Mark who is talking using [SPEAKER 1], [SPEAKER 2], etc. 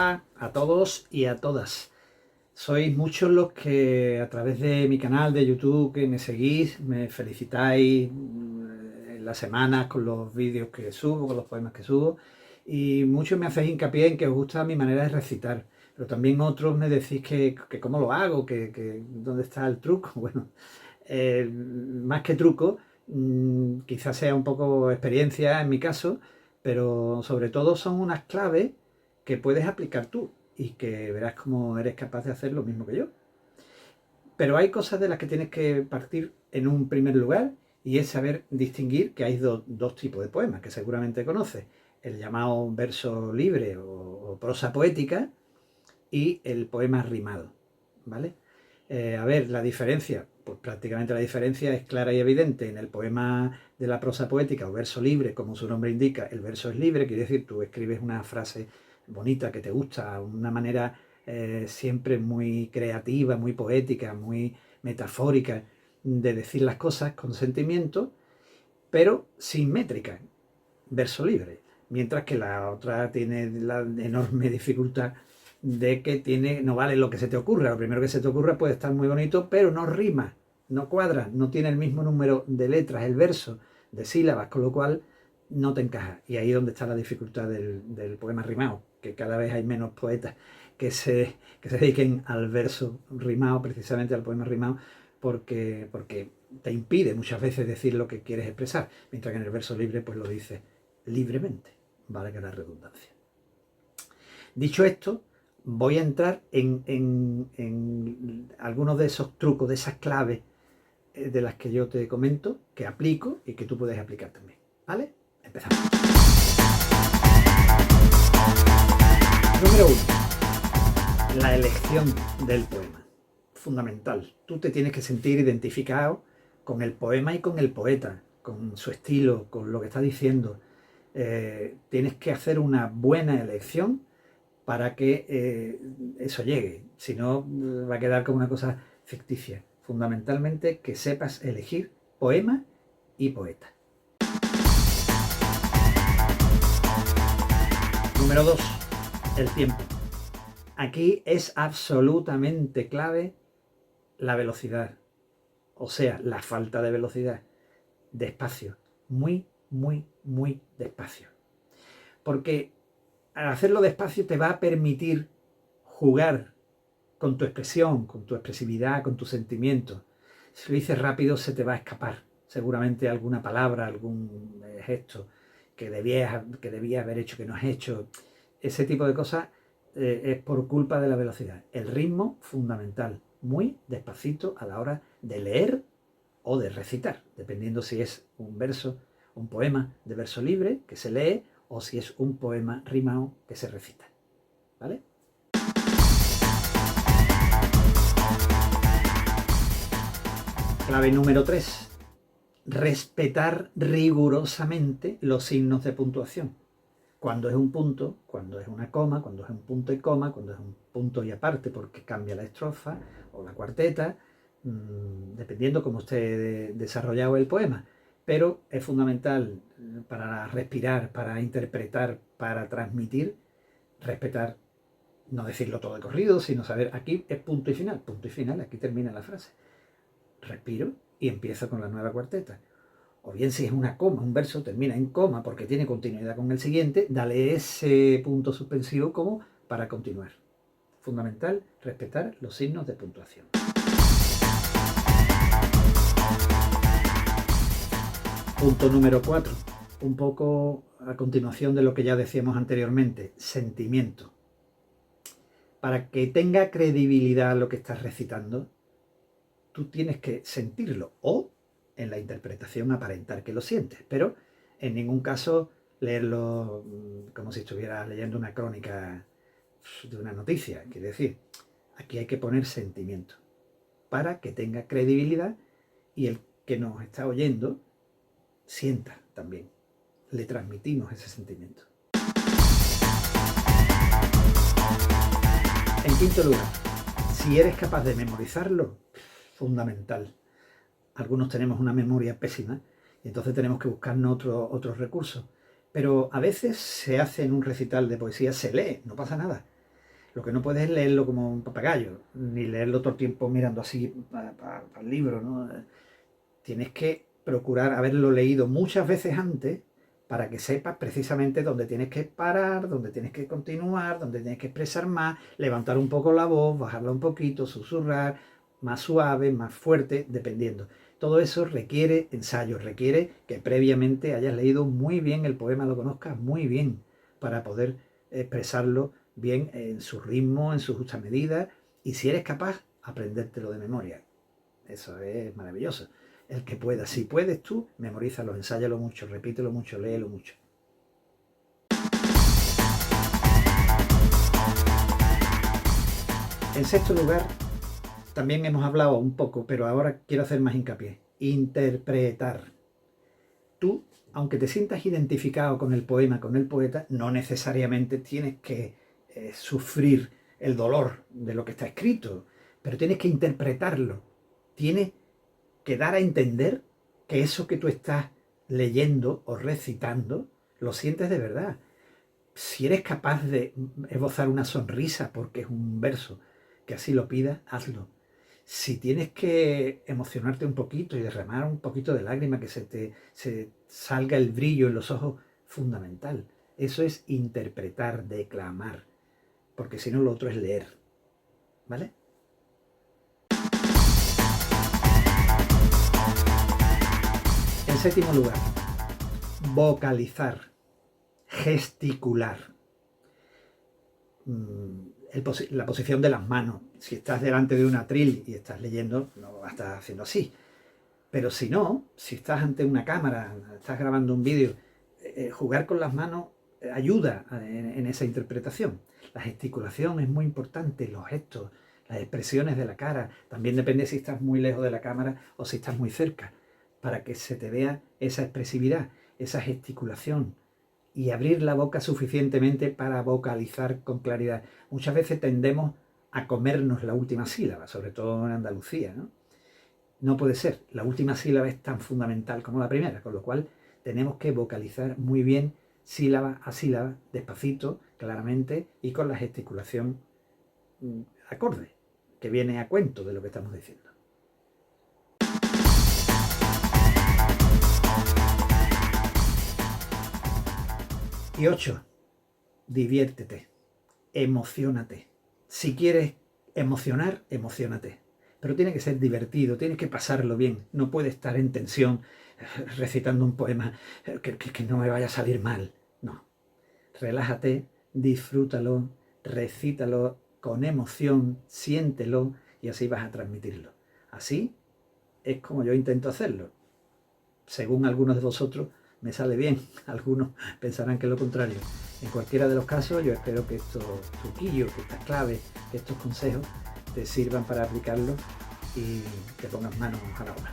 [SPEAKER 1] Hola a todos y a todas. Sois muchos los que a través de mi canal de YouTube que me seguís, me felicitáis en las semanas con los vídeos que subo, con los poemas que subo, y muchos me hacéis hincapié en que os gusta mi manera de recitar, pero también otros me decís que cómo lo hago, que dónde está el truco. Bueno, más que truco, quizás sea un poco experiencia en mi caso, pero sobre todo son unas claves que puedes aplicar tú y que verás cómo eres capaz de hacer lo mismo que yo. Pero hay cosas de las que tienes que partir en un primer lugar, y es saber distinguir que hay dos tipos de poemas que seguramente conoces: el llamado verso libre o prosa poética y el poema rimado, ¿vale? A ver, la diferencia, pues prácticamente la diferencia es clara y evidente. En el poema de la prosa poética o verso libre, como su nombre indica, el verso es libre, quiere decir, tú escribes una frase bonita que te gusta, una manera siempre muy creativa, muy poética, muy metafórica de decir las cosas con sentimiento, pero sin métrica, verso libre. Mientras que la otra tiene la enorme dificultad de que no vale lo que se te ocurra. Lo primero que se te ocurra puede estar muy bonito, pero no rima, no cuadra, no tiene el mismo número de letras el verso, de sílabas, con lo cual no te encaja. Y ahí es donde está la dificultad del poema rimado, que cada vez hay menos poetas que se dediquen al verso rimado, precisamente al poema rimado, porque te impide muchas veces decir lo que quieres expresar, mientras que en el verso libre pues lo dices libremente, vale que la redundancia. Dicho esto, voy a entrar en algunos de esos trucos, de esas claves de las que yo te comento, que aplico y que tú puedes aplicar también, ¿vale? Empezamos. Número 1. La elección del poema. Fundamental. Tú te tienes que sentir identificado con el poema y con el poeta, con su estilo, con lo que está diciendo. Tienes que hacer una buena elección para que eso llegue. Si no, va a quedar como una cosa ficticia. Fundamentalmente, que sepas elegir poema y poeta. Número 2. El tiempo. Aquí es absolutamente clave la velocidad, o sea, la falta de velocidad. Despacio, muy, muy, muy despacio. Porque al hacerlo despacio te va a permitir jugar con tu expresión, con tu expresividad, con tus sentimientos. Si lo dices rápido se te va a escapar seguramente alguna palabra, algún gesto que debías haber hecho que no has hecho. Ese tipo de cosas es por culpa de la velocidad. El ritmo, fundamental, muy despacito a la hora de leer o de recitar, dependiendo si es un verso, un poema de verso libre que se lee, o si es un poema rimado que se recita, ¿vale? Clave número 3. Respetar rigurosamente los signos de puntuación. Cuando es un punto, cuando es una coma, cuando es un punto y coma, cuando es un punto y aparte porque cambia la estrofa o la cuarteta, dependiendo cómo esté desarrollado el poema. Pero es fundamental para respirar, para interpretar, para transmitir, respetar, no decirlo todo de corrido, sino saber, aquí es punto y final, aquí termina la frase. Respiro y empiezo con la nueva cuarteta. O bien, si es una coma, un verso termina en coma porque tiene continuidad con el siguiente, dale ese punto suspensivo como para continuar. Fundamental, respetar los signos de puntuación. Punto número 4. Un poco a continuación de lo que ya decíamos anteriormente, sentimiento. Para que tenga credibilidad lo que estás recitando, tú tienes que sentirlo, o en la interpretación aparentar que lo sientes, pero en ningún caso leerlo como si estuvieras leyendo una crónica de una noticia. Quiere decir, aquí hay que poner sentimiento para que tenga credibilidad y el que nos está oyendo sienta también. Le transmitimos ese sentimiento. En quinto lugar, si eres capaz de memorizarlo, fundamental. Algunos tenemos una memoria pésima y entonces tenemos que buscarnos otros recursos. Pero a veces se hace en un recital de poesía, se lee, no pasa nada. Lo que no puedes es leerlo como un papagayo, ni leerlo todo el tiempo mirando así al libro, ¿no? Tienes que procurar haberlo leído muchas veces antes para que sepas precisamente dónde tienes que parar, dónde tienes que continuar, dónde tienes que expresar más, levantar un poco la voz, bajarla un poquito, susurrar, más suave, más fuerte, dependiendo. Todo eso requiere ensayo, requiere que previamente hayas leído muy bien el poema, lo conozcas muy bien, para poder expresarlo bien en su ritmo, en su justa medida, y si eres capaz, aprendértelo de memoria. Eso es maravilloso. El que pueda, si puedes tú, memorízalo, ensáyalo mucho, repítelo mucho, léelo mucho. En sexto lugar, también hemos hablado un poco, pero ahora quiero hacer más hincapié. Interpretar. Tú, aunque te sientas identificado con el poema, con el poeta, no necesariamente tienes que sufrir el dolor de lo que está escrito, pero tienes que interpretarlo. Tienes que dar a entender que eso que tú estás leyendo o recitando lo sientes de verdad. Si eres capaz de esbozar una sonrisa porque es un verso que así lo pida, hazlo. Si tienes que emocionarte un poquito y derramar un poquito de lágrima, que se salga el brillo en los ojos, fundamental. Eso es interpretar, declamar, porque si no lo otro es leer. ¿Vale? En séptimo lugar, vocalizar, gesticular. La posición de las manos. Si estás delante de un atril y estás leyendo, no vas a estar haciendo así. Pero si no, si estás ante una cámara, estás grabando un vídeo, jugar con las manos ayuda en esa interpretación. La gesticulación es muy importante, los gestos, las expresiones de la cara. También depende si estás muy lejos de la cámara o si estás muy cerca, para que se te vea esa expresividad, esa gesticulación, y abrir la boca suficientemente para vocalizar con claridad. Muchas veces tendemos a comernos la última sílaba, sobre todo en Andalucía, ¿no? No puede ser, la última sílaba es tan fundamental como la primera, con lo cual tenemos que vocalizar muy bien sílaba a sílaba, despacito, claramente, y con la gesticulación acorde, que viene a cuento de lo que estamos diciendo. Y 8, diviértete, emociónate. Si quieres emocionar, emociónate. Pero tiene que ser divertido, tienes que pasarlo bien. No puedes estar en tensión recitando un poema que no me vaya a salir mal. No. Relájate, disfrútalo, recítalo con emoción, siéntelo y así vas a transmitirlo. Así es como yo intento hacerlo. Según algunos de vosotros, me sale bien, algunos pensarán que es lo contrario. En cualquiera de los casos, yo espero que estos truquillos, que estas claves, que estos consejos te sirvan para aplicarlos y que pongas manos a la obra.